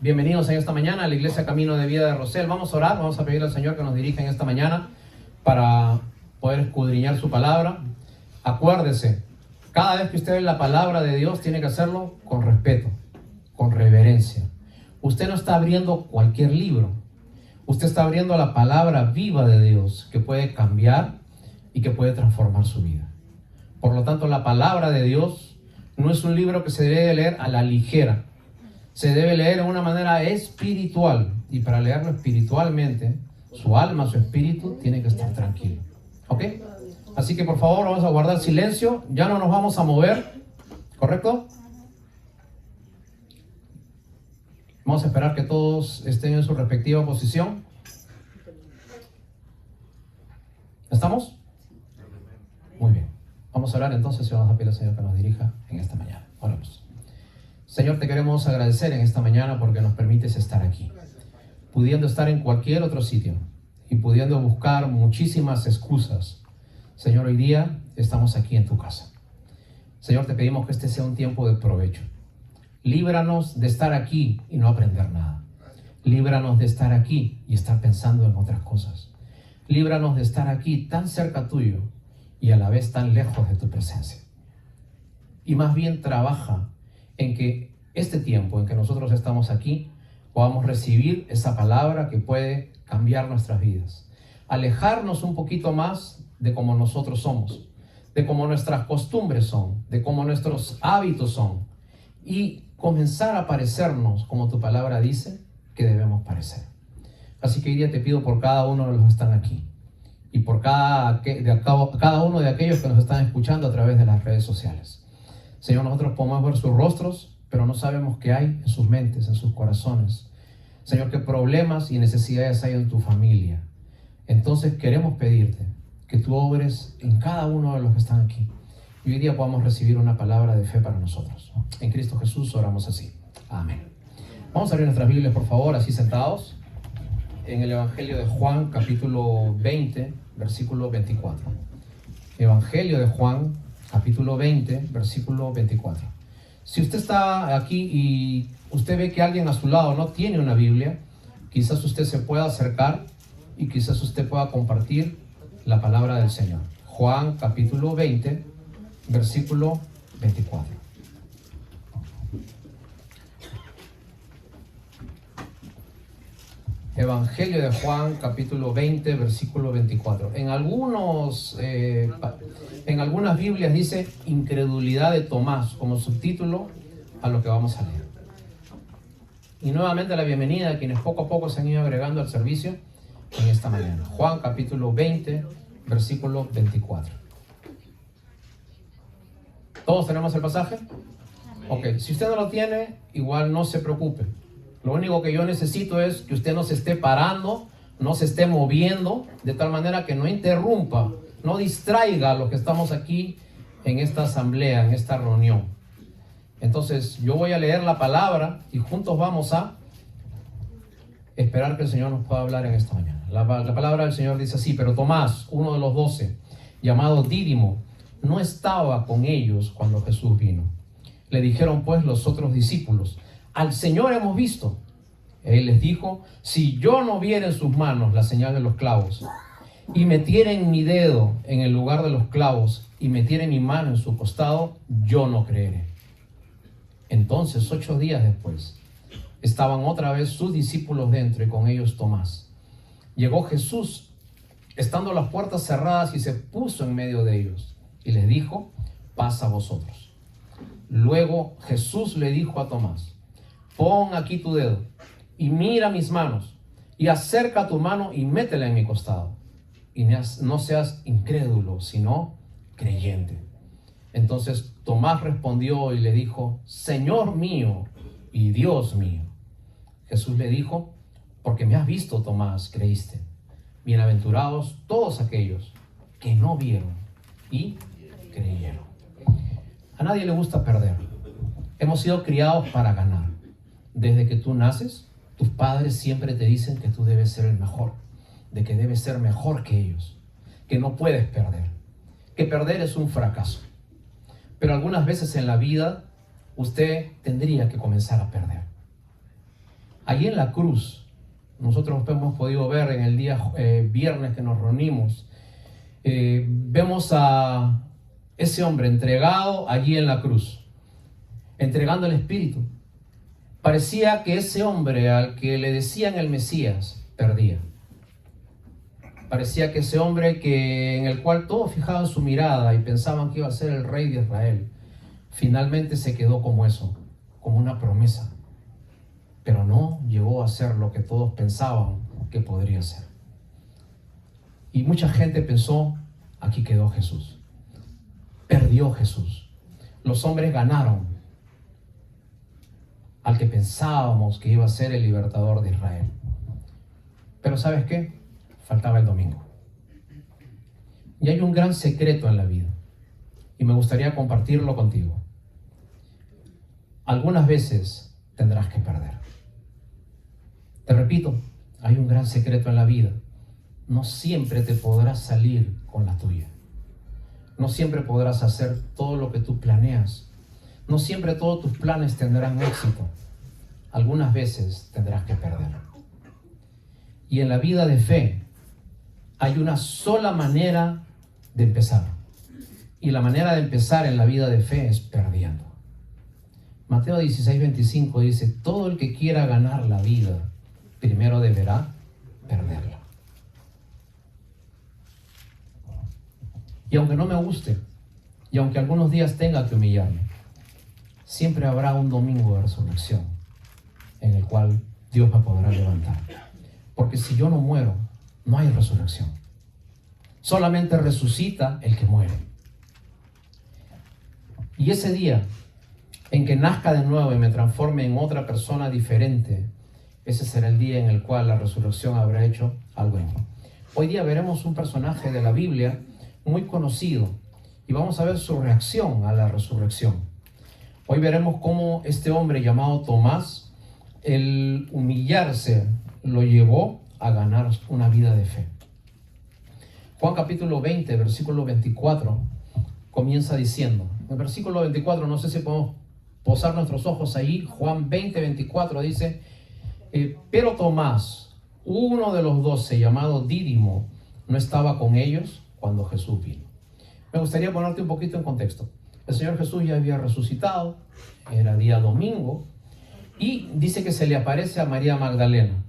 Bienvenidos en esta mañana a la Iglesia Camino de Vida de Rosell. Vamos a orar, vamos a pedir al Señor que nos dirija en esta mañana para poder escudriñar su palabra. Acuérdese, cada vez que usted ve la palabra de Dios tiene que hacerlo con respeto, con reverencia. Usted no está abriendo cualquier libro. Usted está abriendo la palabra viva de Dios que puede cambiar y que puede transformar su vida. Por lo tanto, la palabra de Dios no es un libro que se debe leer a la ligera. Se debe leer de una manera espiritual. Y para leerlo espiritualmente, su alma, su espíritu, tiene que estar tranquilo. ¿Ok? Así que por favor vamos a guardar silencio. Ya no nos vamos a mover. ¿Correcto? Vamos a esperar que todos estén en su respectiva posición. ¿Estamos? Muy bien. Vamos a orar entonces y vamos a pedir al Señor que nos dirija en esta mañana. Oremos. Señor, te queremos agradecer en esta mañana porque nos permites estar aquí, pudiendo estar en cualquier otro sitio y pudiendo buscar muchísimas excusas. Señor, hoy día estamos aquí en tu casa. Señor, te pedimos que este sea un tiempo de provecho. Líbranos de estar aquí y no aprender nada. Líbranos de estar aquí y estar pensando en otras cosas. Líbranos de estar aquí tan cerca tuyo y a la vez tan lejos de tu presencia. Y más bien trabaja en que este tiempo en que nosotros estamos aquí podamos recibir esa palabra que puede cambiar nuestras vidas. Alejarnos un poquito más de cómo nosotros somos, de cómo nuestras costumbres son, de cómo nuestros hábitos son, y comenzar a parecernos como tu palabra dice que debemos parecer. Así que hoy día te pido por cada uno de los que están aquí y por cada uno de aquellos que nos están escuchando a través de las redes sociales. Señor, nosotros podemos ver sus rostros, pero no sabemos qué hay en sus mentes, en sus corazones. Señor, qué problemas y necesidades hay en tu familia. Entonces queremos pedirte que tú obres en cada uno de los que están aquí. Y hoy día podamos recibir una palabra de fe para nosotros. En Cristo Jesús oramos así. Amén. Vamos a abrir nuestras Biblias, por favor, así sentados, en el Evangelio de Juan, capítulo 20, versículo 24. Evangelio de Juan, capítulo 20, versículo 24. Si usted está aquí y usted ve que alguien a su lado no tiene una Biblia, quizás usted se pueda acercar y quizás usted pueda compartir la palabra del Señor. Juan, capítulo 20, versículo 24. Evangelio de Juan, capítulo 20, versículo 24. En algunas Biblias dice incredulidad de Tomás como subtítulo a lo que vamos a leer. Y nuevamente la bienvenida a quienes poco a poco se han ido agregando al servicio en esta mañana. Juan, capítulo 20, versículo 24. ¿Todos tenemos el pasaje? Ok, si usted no lo tiene, igual no se preocupe. Lo único que yo necesito es que usted no se esté parando, no se esté moviendo, de tal manera que no interrumpa, no distraiga a los que estamos aquí en esta asamblea, en esta reunión. Entonces, yo voy a leer la palabra y juntos vamos a esperar que el Señor nos pueda hablar en esta mañana. La palabra del Señor dice así: pero Tomás, uno de los 12, llamado Dídimo, no estaba con ellos cuando Jesús vino. Le dijeron pues los otros discípulos: al Señor hemos visto. Él les dijo: si yo no viera en sus manos la señal de los clavos, y metiera en mi dedo en el lugar de los clavos, y metiera mi mano en su costado, yo no creeré. Entonces, 8 días después, estaban otra vez sus discípulos dentro, y con ellos Tomás. Llegó Jesús, estando las puertas cerradas, y se puso en medio de ellos, y les dijo: paz a vosotros. Luego Jesús le dijo a Tomás: pon aquí tu dedo y mira mis manos, y acerca tu mano y métela en mi costado, y no seas incrédulo, sino creyente. Entonces Tomás respondió y le dijo: Señor mío y Dios mío. Jesús le dijo: porque me has visto, Tomás, creíste. Bienaventurados todos aquellos que no vieron y creyeron. A nadie le gusta perder. Hemos sido criados para ganar. Desde que tú naces, tus padres siempre te dicen que tú debes ser el mejor, de que debes ser mejor que ellos, que no puedes perder, que perder es un fracaso. Pero algunas veces en la vida usted tendría que comenzar a perder. Allí en la cruz, nosotros hemos podido ver en el día viernes que nos reunimos, vemos a ese hombre entregado allí en la cruz, entregando el Espíritu. Parecía que ese hombre al que le decían el Mesías perdía. Parecía que ese hombre en el cual todos fijaban su mirada y pensaban que iba a ser el rey de Israel, finalmente se quedó como eso, como una promesa. Pero no llegó a ser lo que todos pensaban que podría ser. Y mucha gente pensó, aquí quedó Jesús. Perdió Jesús. Los hombres ganaron al que pensábamos que iba a ser el libertador de Israel. Pero ¿sabes qué? Faltaba el domingo. Y hay un gran secreto en la vida, y me gustaría compartirlo contigo. Algunas veces tendrás que perder. Te repito, hay un gran secreto en la vida. No siempre te podrás salir con la tuya. No siempre podrás hacer todo lo que tú planeas. No siempre todos tus planes tendrán éxito. Algunas veces tendrás que perder. Y en la vida de fe hay una sola manera de empezar. Y la manera de empezar en la vida de fe es perdiendo. Mateo 16:25 dice, todo el que quiera ganar la vida, primero deberá perderla. Y aunque no me guste, y aunque algunos días tenga que humillarme, siempre habrá un domingo de resurrección en el cual Dios me podrá levantar. Porque si yo no muero, no hay resurrección. Solamente resucita el que muere. Y ese día en que nazca de nuevo y me transforme en otra persona diferente, ese será el día en el cual la resurrección habrá hecho algo en mí. Hoy día veremos un personaje de la Biblia muy conocido y vamos a ver su reacción a la resurrección. Hoy veremos cómo este hombre llamado Tomás, el humillarse lo llevó a ganar una vida de fe. Juan capítulo 20, versículo 24, comienza diciendo, en el versículo 24, no sé si podemos posar nuestros ojos ahí, Juan 20, 24 dice, pero Tomás, uno de los 12, llamado Dídimo, no estaba con ellos cuando Jesús vino. Me gustaría ponerte un poquito en contexto. El Señor Jesús ya había resucitado, era día domingo, y dice que se le aparece a María Magdalena.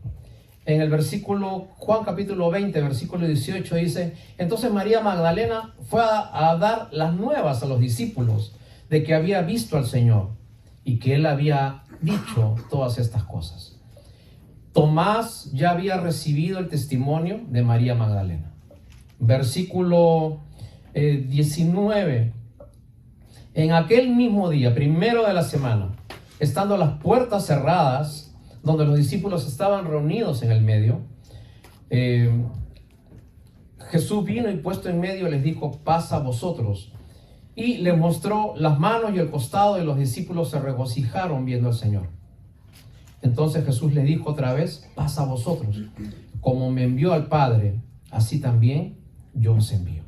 En el versículo, Juan capítulo 20, versículo 18 dice, entonces María Magdalena fue a dar las nuevas a los discípulos de que había visto al Señor y que Él había dicho todas estas cosas. Tomás ya había recibido el testimonio de María Magdalena. Versículo 19, en aquel mismo día, primero de la semana, estando las puertas cerradas, donde los discípulos estaban reunidos en el medio, Jesús vino y puesto en medio les dijo, paz a vosotros. Y les mostró las manos y el costado, y los discípulos se regocijaron viendo al Señor. Entonces Jesús les dijo otra vez, paz a vosotros. Como me envió al Padre, así también yo os envío.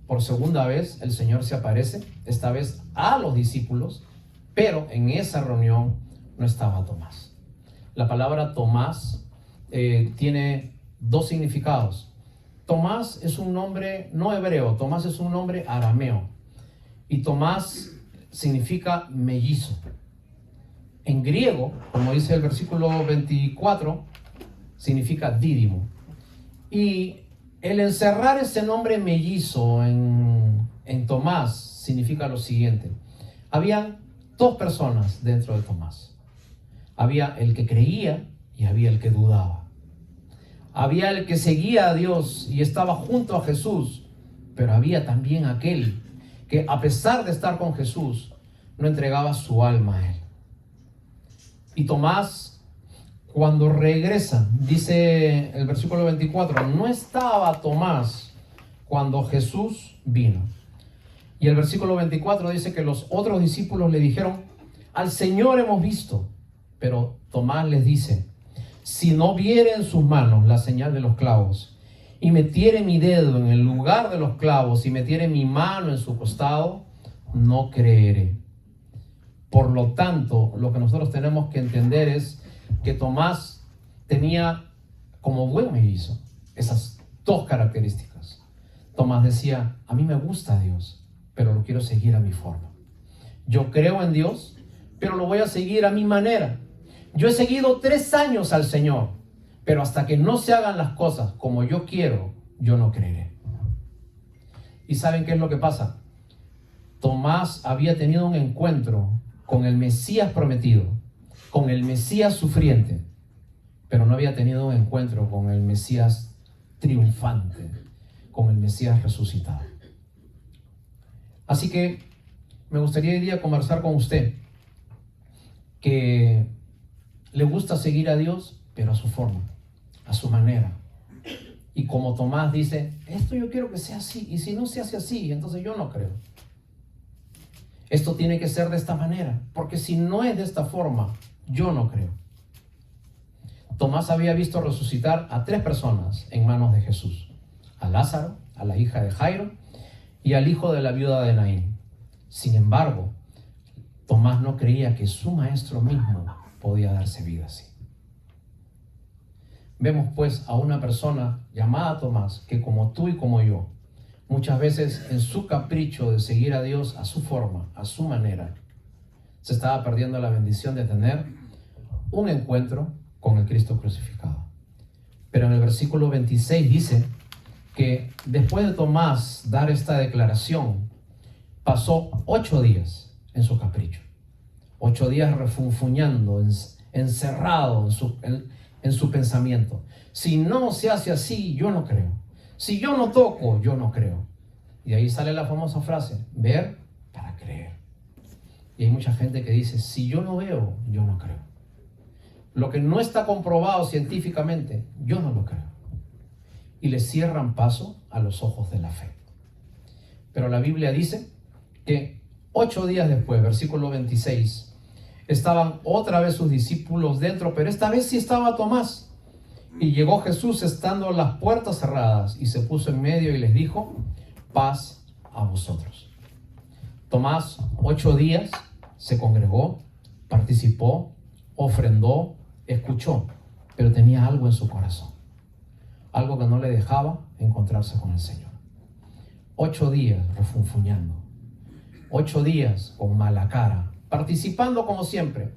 Por segunda vez el Señor se aparece, esta vez a los discípulos, pero en esa reunión no estaba Tomás. La palabra Tomás tiene dos significados. Tomás es un nombre no hebreo, Tomás es un nombre arameo. Y Tomás significa mellizo. En griego, como dice el versículo 24, significa dídimo. Y el encerrar ese nombre mellizo en Tomás significa lo siguiente. Habían dos personas dentro de Tomás. Había el que creía y había el que dudaba. Había el que seguía a Dios y estaba junto a Jesús, pero había también aquel que a pesar de estar con Jesús, no entregaba su alma a Él. Y Tomás, cuando regresa, dice el versículo 24, no estaba Tomás cuando Jesús vino. Y el versículo 24 dice que los otros discípulos le dijeron, al Señor hemos visto. Pero Tomás les dice, si no viere en sus manos la señal de los clavos, y metiere mi dedo en el lugar de los clavos, y metiere mi mano en su costado, no creeré. Por lo tanto, lo que nosotros tenemos que entender es que Tomás tenía como buen mellizo esas dos características. Tomás decía, a mí me gusta Dios, pero lo quiero seguir a mi forma. Yo creo en Dios, pero lo voy a seguir a mi manera. Yo he seguido 3 años al Señor, pero hasta que no se hagan las cosas como yo quiero, yo no creeré. ¿Y saben qué es lo que pasa? Tomás había tenido un encuentro con el Mesías prometido, con el Mesías sufriente, pero no había tenido un encuentro con el Mesías triunfante, con el Mesías resucitado. Así que me gustaría hoy día conversar con usted que le gusta seguir a Dios, pero a su forma, a su manera. Y como Tomás dice, esto yo quiero que sea así, y si no se hace así, entonces yo no creo. Esto tiene que ser de esta manera, porque si no es de esta forma, yo no creo. Tomás había visto resucitar a 3 personas en manos de Jesús: a Lázaro, a la hija de Jairo y al hijo de la viuda de Naín. Sin embargo, Tomás no creía que su maestro mismo podía darse vida así. Vemos pues a una persona llamada Tomás que, como tú y como yo, muchas veces en su capricho de seguir a Dios a su forma, a su manera, se estaba perdiendo la bendición de tener un encuentro con el Cristo crucificado. Pero en el versículo 26 dice que después de Tomás dar esta declaración, pasó 8 días en su capricho, 8 días refunfuñando, encerrado en su pensamiento. Si no se hace así, yo no creo. Si yo no toco, yo no creo. Y ahí sale la famosa frase, ver para creer. Y hay mucha gente que dice, si yo no veo, yo no creo. Lo que no está comprobado científicamente, yo no lo creo. Y le cierran paso a los ojos de la fe. Pero la Biblia dice que 8 días después, versículo 26, estaban otra vez sus discípulos dentro, pero esta vez sí estaba Tomás. Y llegó Jesús estando las puertas cerradas y se puso en medio y les dijo, paz a vosotros. Tomás 8 días se congregó, participó, ofrendó, escuchó, pero tenía algo en su corazón, algo que no le dejaba encontrarse con el Señor. 8 días refunfuñando, 8 días con mala cara, participando como siempre,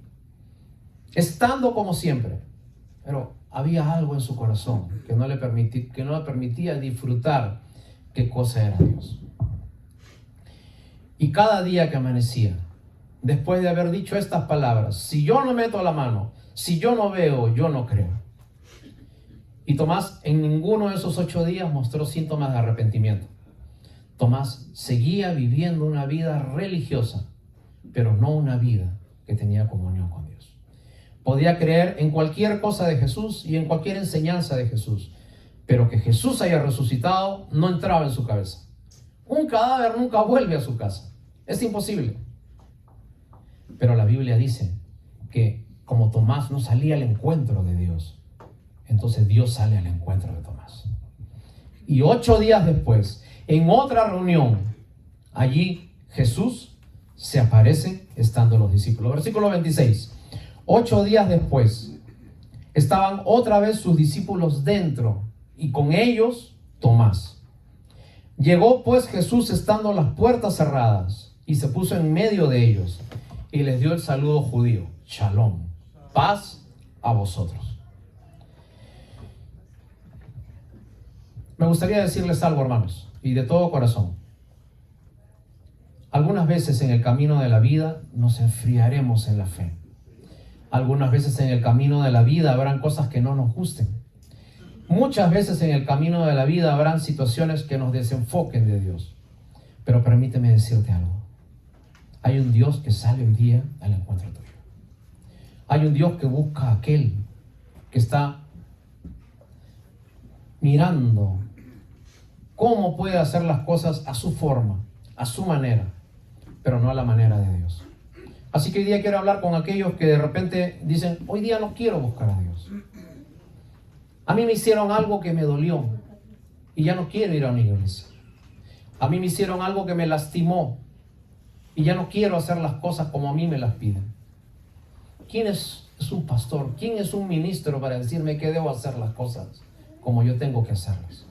estando como siempre, pero había algo en su corazón que no le permitía disfrutar qué cosa era Dios. Y cada día que amanecía, después de haber dicho estas palabras, si yo no meto la mano, si yo no veo, yo no creo. Y Tomás en ninguno de esos 8 días mostró síntomas de arrepentimiento. Tomás seguía viviendo una vida religiosa, pero no una vida que tenía comunión con Dios. Podía creer en cualquier cosa de Jesús y en cualquier enseñanza de Jesús, pero que Jesús haya resucitado no entraba en su cabeza. Un cadáver nunca vuelve a su casa. Es imposible. Pero la Biblia dice que como Tomás no salía al encuentro de Dios, entonces Dios sale al encuentro de Tomás. Y 8 días después, en otra reunión, allí Jesús se aparece estando los discípulos. Versículo 26. 8 días después, estaban otra vez sus discípulos dentro y con ellos Tomás. Llegó pues Jesús estando las puertas cerradas y se puso en medio de ellos y les dio el saludo judío, Shalom, paz a vosotros. Me gustaría decirles algo, hermanos, y de todo corazón. Algunas veces en el camino de la vida nos enfriaremos en la fe. Algunas veces en el camino de la vida habrán cosas que no nos gusten. Muchas veces en el camino de la vida habrán situaciones que nos desenfoquen de Dios. Pero permíteme decirte algo. Hay un Dios que sale hoy día al encuentro tuyo. Hay un Dios que busca a aquel que está mirando cómo puede hacer las cosas a su forma, a su manera, pero no a la manera de Dios. Así que hoy día quiero hablar con aquellos que de repente dicen, hoy día no quiero buscar a Dios. A mí me hicieron algo que me dolió y ya no quiero ir a una iglesia. A mí me hicieron algo que me lastimó y ya no quiero hacer las cosas como a mí me las piden. ¿Quiénes es un pastor? ¿Quién es un ministro para decirme que debo hacer las cosas como yo tengo que hacerlas?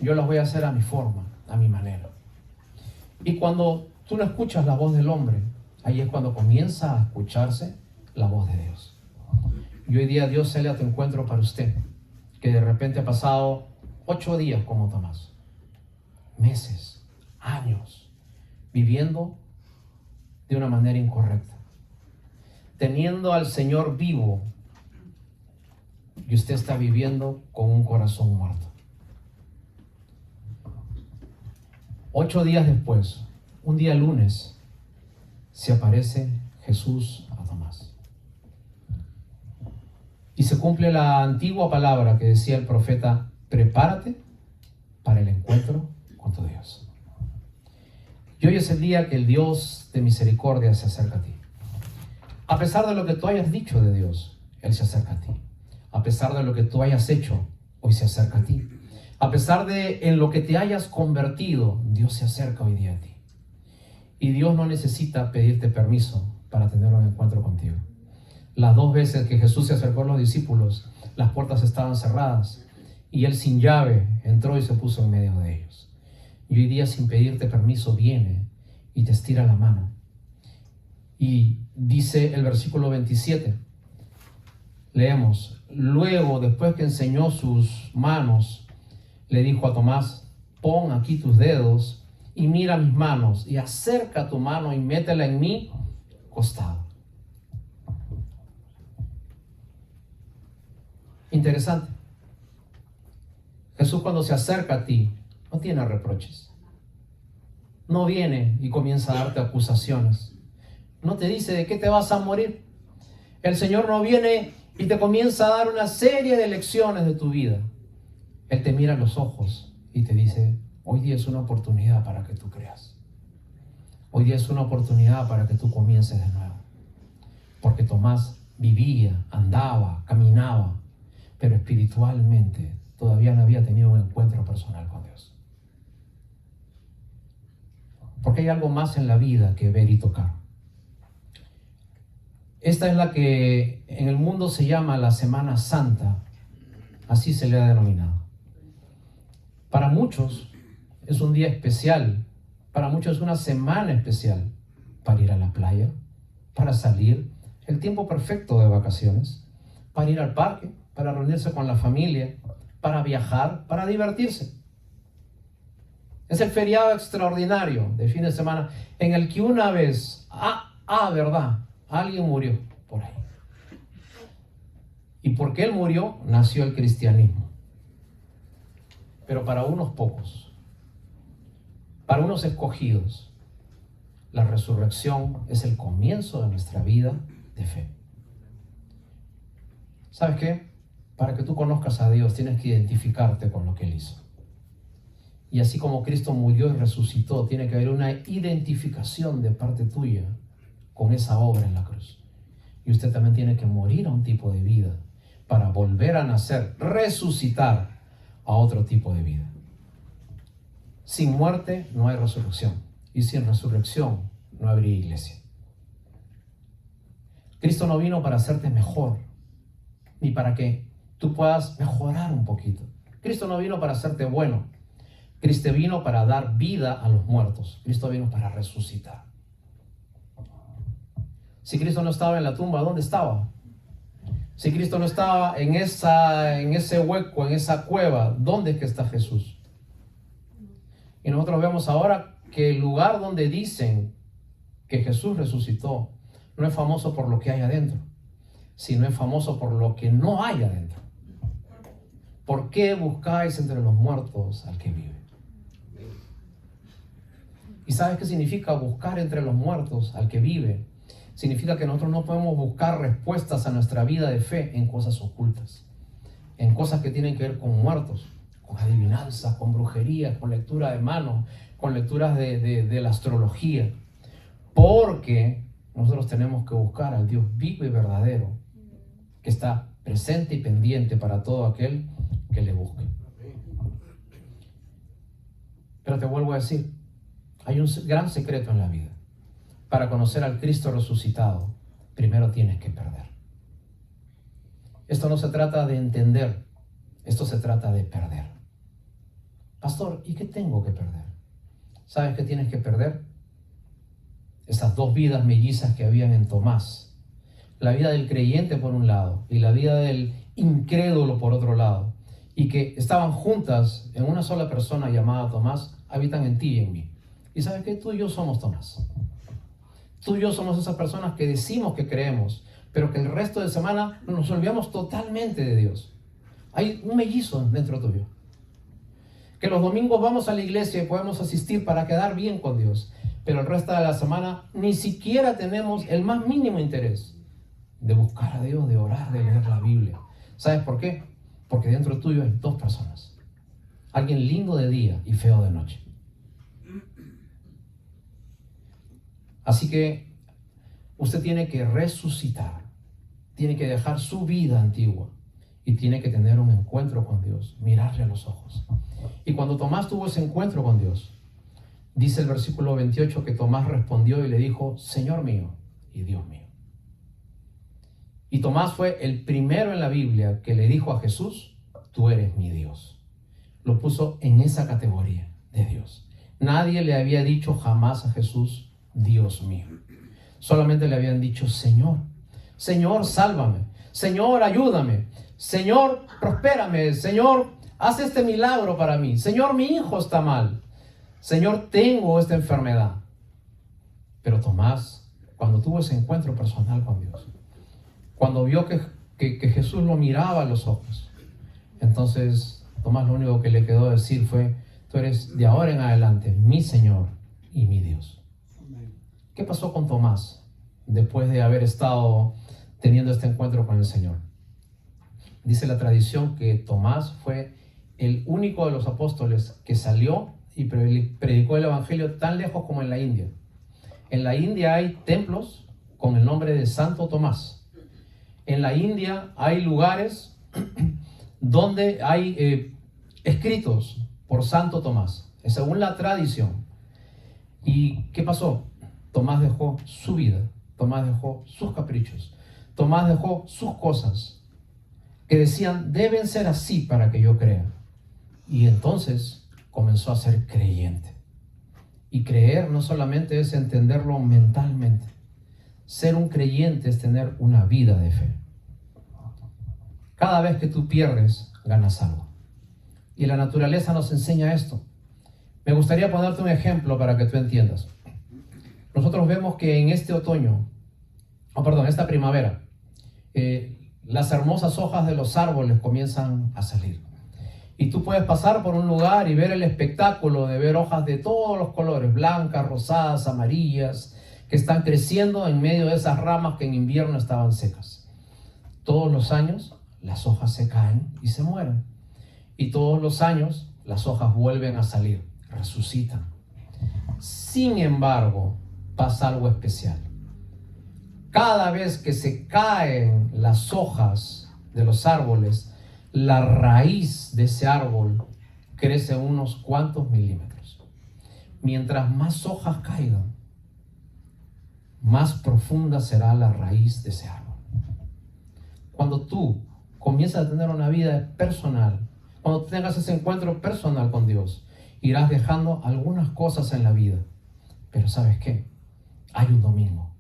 Yo las voy a hacer a mi forma, a mi manera. Y cuando tú no escuchas la voz del hombre, ahí es cuando comienza a escucharse la voz de Dios. Y hoy día Dios sale a tu encuentro para usted, que de repente ha pasado 8 días como Tomás, meses, años, viviendo de una manera incorrecta, teniendo al Señor vivo, y usted está viviendo con un corazón muerto. 8 días después, un día lunes, se aparece Jesús a Tomás. Y se cumple la antigua palabra que decía el profeta: prepárate para el encuentro con tu Dios. Y hoy es el día que el Dios de misericordia se acerca a ti. A pesar de lo que tú hayas dicho de Dios, Él se acerca a ti. A pesar de lo que tú hayas hecho, hoy se acerca a ti. A pesar de en lo que te hayas convertido, Dios se acerca hoy día a ti. Y Dios no necesita pedirte permiso para tener un encuentro contigo. Las 2 veces que Jesús se acercó a los discípulos, las puertas estaban cerradas y Él sin llave entró y se puso en medio de ellos. Y hoy día, sin pedirte permiso, viene y te estira la mano. Y dice el versículo 27, leemos: luego, después que enseñó sus manos, le dijo a Tomás: pon aquí tus dedos y mira mis manos, y acerca tu mano y métela en mi costado. Interesante. Jesús, cuando se acerca a ti, no tiene reproches. No viene y comienza a darte acusaciones. No te dice de qué te vas a morir. El Señor no viene y te comienza a dar una serie de lecciones de tu vida. Él te mira a los ojos y te dice: hoy día es una oportunidad para que tú creas. Hoy día es una oportunidad para que tú comiences de nuevo. Porque Tomás vivía, andaba, caminaba, pero espiritualmente todavía no había tenido un encuentro personal con Dios. Porque hay algo más en la vida que ver y tocar. Esta es la que en el mundo se llama la Semana Santa. Así se le ha denominado. Para muchos es un día especial. Para muchos es una semana especial para ir a la playa, para salir, el tiempo perfecto de vacaciones, para ir al parque, para reunirse con la familia, para viajar, para divertirse. Es el feriado extraordinario de fin de semana en el que una vez, verdad, alguien murió por ahí. Y porque él murió, nació el cristianismo. Pero para unos pocos, para unos escogidos, la resurrección es el comienzo de nuestra vida de fe. ¿Sabes qué? Para que tú conozcas a Dios, tienes que identificarte con lo que Él hizo. Y así como Cristo murió y resucitó, tiene que haber una identificación de parte tuya con esa obra en la cruz. Y usted también tiene que morir a un tipo de vida para volver a nacer, resucitar a otro tipo de vida. Sin muerte no hay resurrección. Y sin resurrección no habría iglesia. Cristo no vino para hacerte mejor, ni para que tú puedas mejorar un poquito. Cristo no vino para hacerte bueno. Cristo vino para dar vida a los muertos. Cristo vino para resucitar. Si Cristo no estaba en la tumba, ¿dónde estaba? Si Cristo no estaba en ese hueco, en esa cueva, ¿dónde es que está Jesús? Y nosotros vemos ahora que el lugar donde dicen que Jesús resucitó no es famoso por lo que hay adentro, sino es famoso por lo que no hay adentro. ¿Por qué buscáis entre los muertos al que vive? ¿Y sabes qué significa buscar entre los muertos al que vive? Significa que nosotros no podemos buscar respuestas a nuestra vida de fe en cosas ocultas, en cosas que tienen que ver con muertos, con adivinanzas, con brujería, con lectura de manos, con lecturas de la astrología. Porque nosotros tenemos que buscar al Dios vivo y verdadero, que está presente y pendiente para todo aquel que le busque. Pero te vuelvo a decir, hay un gran secreto en la vida. Para conocer al Cristo resucitado, primero tienes que perder. Esto no se trata de entender, esto se trata de perder. Pastor, ¿y qué tengo que perder? ¿Sabes qué tienes que perder? Esas dos vidas mellizas que habían en Tomás. La vida del creyente por un lado y la vida del incrédulo por otro lado. Y que estaban juntas en una sola persona llamada Tomás, habitan en ti y en mí. ¿Y sabes qué? Tú y yo somos Tomás. Tú y yo somos esas personas que decimos que creemos, pero que el resto de semana nos olvidamos totalmente de Dios. Hay un mellizo dentro tuyo. Que los domingos vamos a la iglesia y podemos asistir para quedar bien con Dios, pero el resto de la semana ni siquiera tenemos el más mínimo interés de buscar a Dios, de orar, de leer la Biblia. ¿Sabes por qué? Porque dentro tuyo hay dos personas. Alguien lindo de día y feo de noche. Así que usted tiene que resucitar, tiene que dejar su vida antigua y tiene que tener un encuentro con Dios, mirarle a los ojos. Y cuando Tomás tuvo ese encuentro con Dios, dice el versículo 28 que Tomás respondió y le dijo, Señor mío y Dios mío. Y Tomás fue el primero en la Biblia que le dijo a Jesús, tú eres mi Dios. Lo puso en esa categoría de Dios. Nadie le había dicho jamás a Jesús, Dios mío. Solamente le habían dicho, Señor, Señor, sálvame. Señor, ayúdame. Señor, prospérame. Señor, haz este milagro para mí. Señor, mi hijo está mal. Señor, tengo esta enfermedad. Pero Tomás, cuando tuvo ese encuentro personal con Dios, cuando vio que Jesús lo miraba a los ojos, entonces Tomás lo único que le quedó decir fue, tú eres de ahora en adelante mi Señor y mi Dios. ¿Qué pasó con Tomás después de haber estado teniendo este encuentro con el Señor? Dice la tradición que Tomás fue el único de los apóstoles que salió y predicó el evangelio tan lejos como en la India. En la India hay templos con el nombre de Santo Tomás. En la India hay lugares donde hay escritos por Santo Tomás, según la tradición. ¿Y qué pasó? Tomás dejó su vida, Tomás dejó sus caprichos, Tomás dejó sus cosas que decían, deben ser así para que yo crea. Y entonces comenzó a ser creyente. Y creer no solamente es entenderlo mentalmente. Ser un creyente es tener una vida de fe. Cada vez que tú pierdes, ganas algo. Y la naturaleza nos enseña esto. Me gustaría ponerte un ejemplo para que tú entiendas. Nosotros vemos que en este otoño, esta primavera, las hermosas hojas de los árboles comienzan a salir. Y tú puedes pasar por un lugar y ver el espectáculo de ver hojas de todos los colores, blancas, rosadas, amarillas, que están creciendo en medio de esas ramas que en invierno estaban secas. Todos los años las hojas se caen y se mueren. Y todos los años las hojas vuelven a salir, resucitan. Sin embargo, pasa algo especial. Cada vez que se caen las hojas de los árboles, la raíz de ese árbol crece unos cuantos milímetros. Mientras más hojas caigan, más profunda será la raíz de ese árbol. Cuando tú comienzas a tener una vida personal, cuando tengas ese encuentro personal con Dios, irás dejando algunas cosas en la vida. Pero ¿sabes qué? Hay un domingo.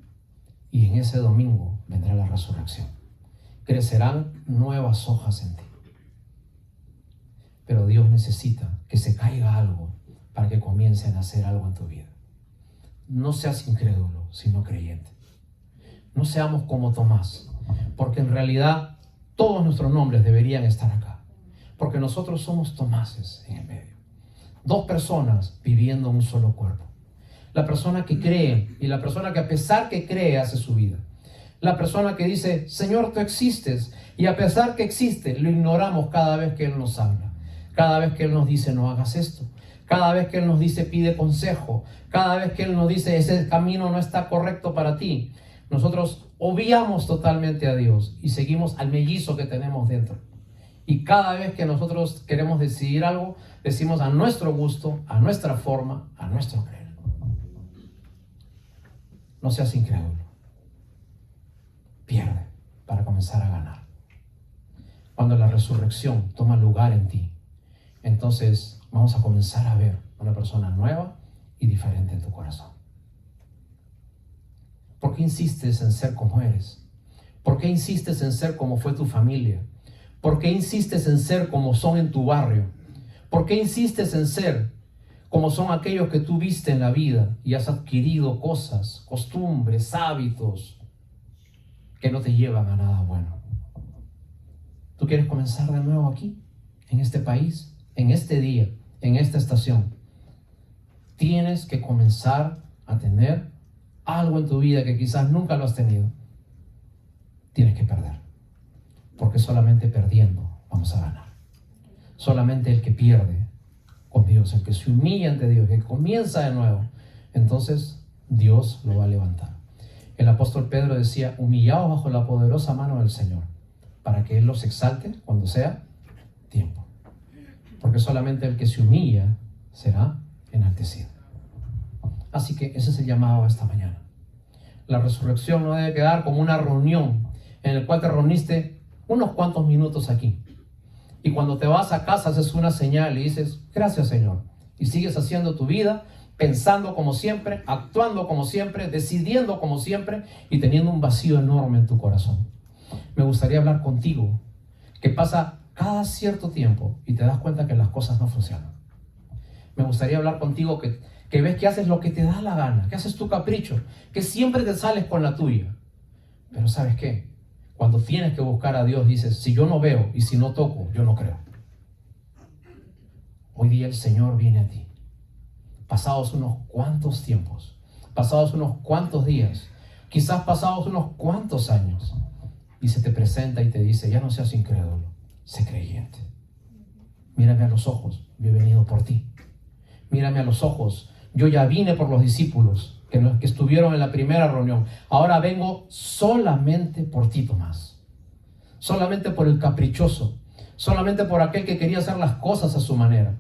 Y en ese domingo vendrá la resurrección. Crecerán nuevas hojas en ti. Pero Dios necesita que se caiga algo para que comience a nacer algo en tu vida. No seas incrédulo, sino creyente. No seamos como Tomás, porque en realidad todos nuestros nombres deberían estar acá. Porque nosotros somos Tomáses en el medio. Dos personas viviendo en un solo cuerpo. La persona que cree y la persona que a pesar que cree hace su vida. La persona que dice, Señor, tú existes, y a pesar que existe, lo ignoramos cada vez que Él nos habla. Cada vez que Él nos dice, no hagas esto. Cada vez que Él nos dice, pide consejo. Cada vez que Él nos dice, ese camino no está correcto para ti. Nosotros obviamos totalmente a Dios y seguimos al mellizo que tenemos dentro. Y cada vez que nosotros queremos decidir algo, decimos a nuestro gusto, a nuestra forma, a nuestro creer. No seas incrédulo. Pierde para comenzar a ganar. resurrección toma lugar en ti, entonces vamos a comenzar a ver una persona nueva y diferente en tu corazón. ¿Por qué insistes en ser como eres? ¿Por qué insistes en ser como fue tu familia? ¿Por qué insistes en ser como son en tu barrio? ¿Por qué insistes en ser como son aquellos que tú viste en la vida y has adquirido cosas, costumbres, hábitos que no te llevan a nada bueno? ¿Tú quieres comenzar de nuevo aquí, en este país, en este día, en esta estación? Tienes que comenzar a tener algo en tu vida que quizás nunca lo has tenido. Tienes que perder, porque solamente perdiendo vamos a ganar. Solamente el que pierde con Dios, el que se humilla ante Dios, que comienza de nuevo, entonces Dios lo va a levantar. El apóstol Pedro decía: humillaos bajo la poderosa mano del Señor, para que Él los exalte cuando sea tiempo. Porque solamente el que se humilla será enaltecido. Así que ese es el llamado a esta mañana. La resurrección no debe quedar como una reunión en la cual te reuniste unos cuantos minutos aquí. Y cuando te vas a casa haces una señal y dices: gracias, Señor. Y sigues haciendo tu vida, pensando como siempre, actuando como siempre, decidiendo como siempre y teniendo un vacío enorme en tu corazón. Me gustaría hablar contigo, que pasa cada cierto tiempo y te das cuenta que las cosas no funcionan. Me gustaría hablar contigo que ves que haces lo que te da la gana, que haces tu capricho, que siempre te sales con la tuya. Pero ¿sabes qué? Cuando tienes que buscar a Dios, dices: si yo no veo y si no toco, yo no creo. Hoy día el Señor viene a ti. Pasados unos cuantos tiempos, pasados unos cuantos días, quizás pasados unos cuantos años, y se te presenta y te dice: ya no seas incrédulo, sé creyente. Mírame a los ojos, yo he venido por ti. Mírame a los ojos, yo ya vine por los discípulos que estuvieron en la primera reunión. Ahora vengo solamente por ti, Tomás. Solamente por el caprichoso. Solamente por aquel que quería hacer las cosas a su manera.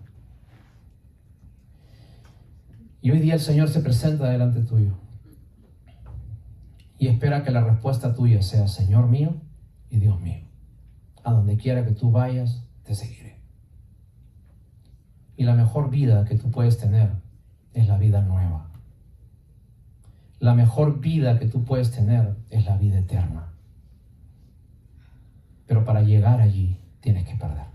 Y hoy día el Señor se presenta delante tuyo. Y espera que la respuesta tuya sea: Señor mío y Dios mío. A donde quiera que tú vayas, te seguiré. Y la mejor vida que tú puedes tener es la vida nueva. La mejor vida que tú puedes tener es la vida eterna. Pero para llegar allí tienes que perder.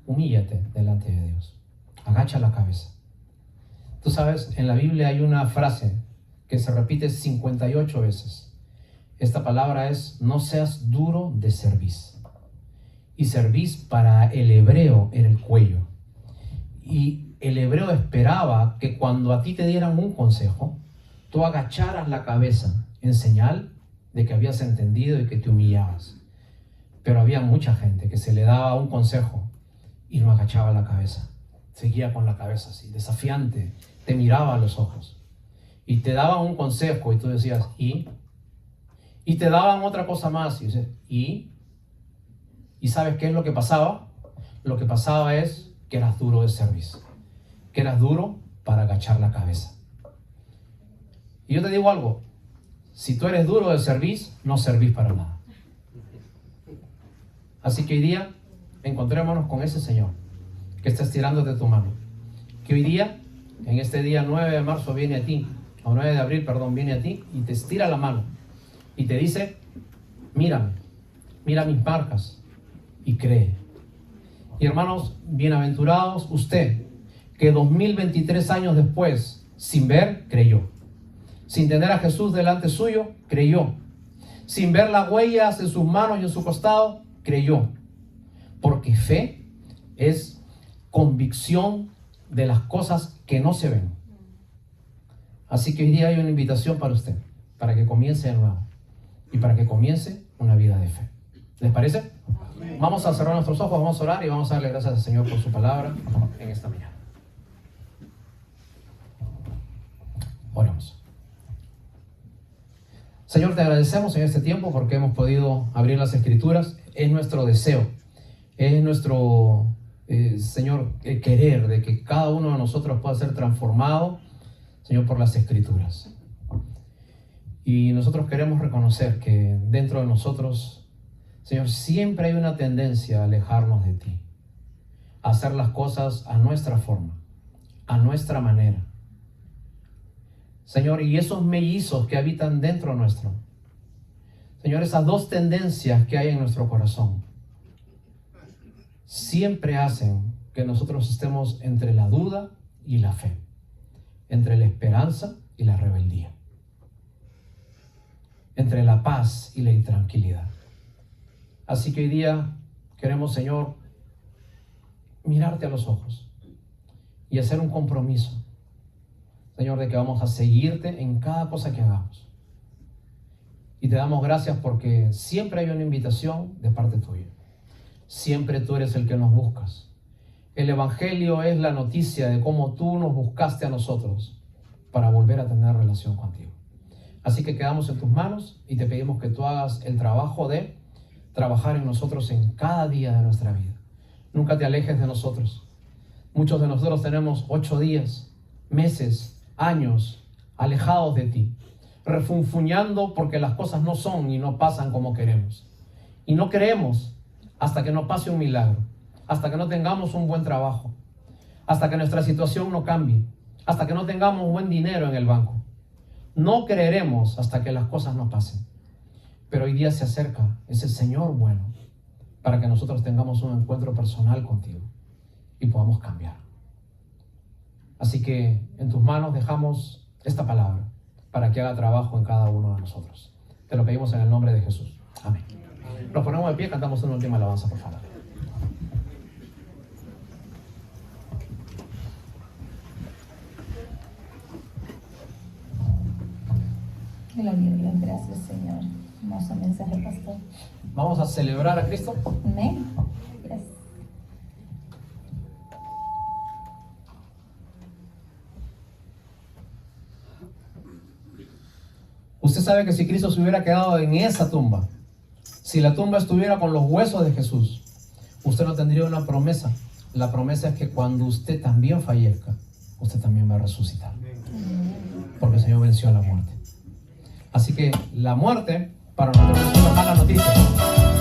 Humíllate delante de Dios. Agacha la cabeza. Tú sabes, en la Biblia hay una frase que se repite 58 veces. Esta palabra es: no seas duro de cerviz. Y cerviz para el hebreo era el cuello. Y el hebreo esperaba que cuando a ti te dieran un consejo, tú agacharas la cabeza en señal de que habías entendido y que te humillabas. Pero había mucha gente que se le daba un consejo y no agachaba la cabeza. Seguía con la cabeza así, desafiante, te miraba a los ojos. Y te daban un consejo y tú decías: ¿y? Y te daban otra cosa más y dices: ¿y? ¿Y sabes qué es lo que pasaba? Lo que pasaba es que eras duro de cerviz. Que eras duro para agachar la cabeza. Y yo te digo algo: si tú eres duro de cerviz, no servís para nada. Así que hoy día encontrémonos con ese Señor que está estirándote tu mano. Que hoy día, en este día 9 de marzo, viene a ti, o 9 de abril, perdón, viene a ti y te estira la mano y te dice: mírame, mira mis marcas y cree. Y hermanos, bienaventurados usted, que 2023 años después, sin ver, creyó. Sin tener a Jesús delante suyo, creyó. Sin ver las huellas en sus manos y en su costado, creyó. Porque fe es convicción de las cosas que no se ven. Así que hoy día hay una invitación para usted, para que comience de nuevo y para que comience una vida de fe. ¿Les parece? Vamos a cerrar nuestros ojos, vamos a orar y vamos a darle gracias al Señor por su palabra en esta mañana. Oramos. Señor, te agradecemos en este tiempo porque hemos podido abrir las Escrituras. Es nuestro deseo, es nuestro, Señor, querer de que cada uno de nosotros pueda ser transformado, Señor, por las Escrituras. Y nosotros queremos reconocer que dentro de nosotros Señor, siempre hay una tendencia a alejarnos de ti, a hacer las cosas a nuestra forma, a nuestra manera. Señor, y esos mellizos que habitan dentro nuestro, Señor, esas dos tendencias que hay en nuestro corazón, siempre hacen que nosotros estemos entre la duda y la fe, entre la esperanza y la rebeldía, entre la paz y la intranquilidad. Así que hoy día queremos, Señor, mirarte a los ojos y hacer un compromiso, Señor, de que vamos a seguirte en cada cosa que hagamos. Y te damos gracias porque siempre hay una invitación de parte tuya. Siempre tú eres el que nos buscas. El Evangelio es la noticia de cómo tú nos buscaste a nosotros para volver a tener relación contigo. Así que quedamos en tus manos y te pedimos que tú hagas el trabajo de trabajar en nosotros en cada día de nuestra vida. Nunca te alejes de nosotros. Muchos de nosotros tenemos 8 días, meses, años alejados de ti, refunfuñando porque las cosas no son y no pasan como queremos. Y no creemos hasta que no pase un milagro, hasta que no tengamos un buen trabajo, hasta que nuestra situación no cambie, hasta que no tengamos buen dinero en el banco. No creeremos hasta que las cosas no pasen. Pero hoy día se acerca ese Señor bueno para que nosotros tengamos un encuentro personal contigo y podamos cambiar. Así que en tus manos dejamos esta palabra para que haga trabajo en cada uno de nosotros. Te lo pedimos en el nombre de Jesús. Amén. Nos ponemos de pie, cantamos una última alabanza, por favor. Gloria a Dios, gracias Señor. Hermoso mensaje, pastor. Vamos a celebrar a Cristo. Amén. Gracias. Usted sabe que si Cristo se hubiera quedado en esa tumba, si la tumba estuviera con los huesos de Jesús, usted no tendría una promesa. La promesa es que cuando usted también fallezca, usted también va a resucitar. Porque el Señor venció a la muerte. Así que la muerte para nosotros es una mala noticia.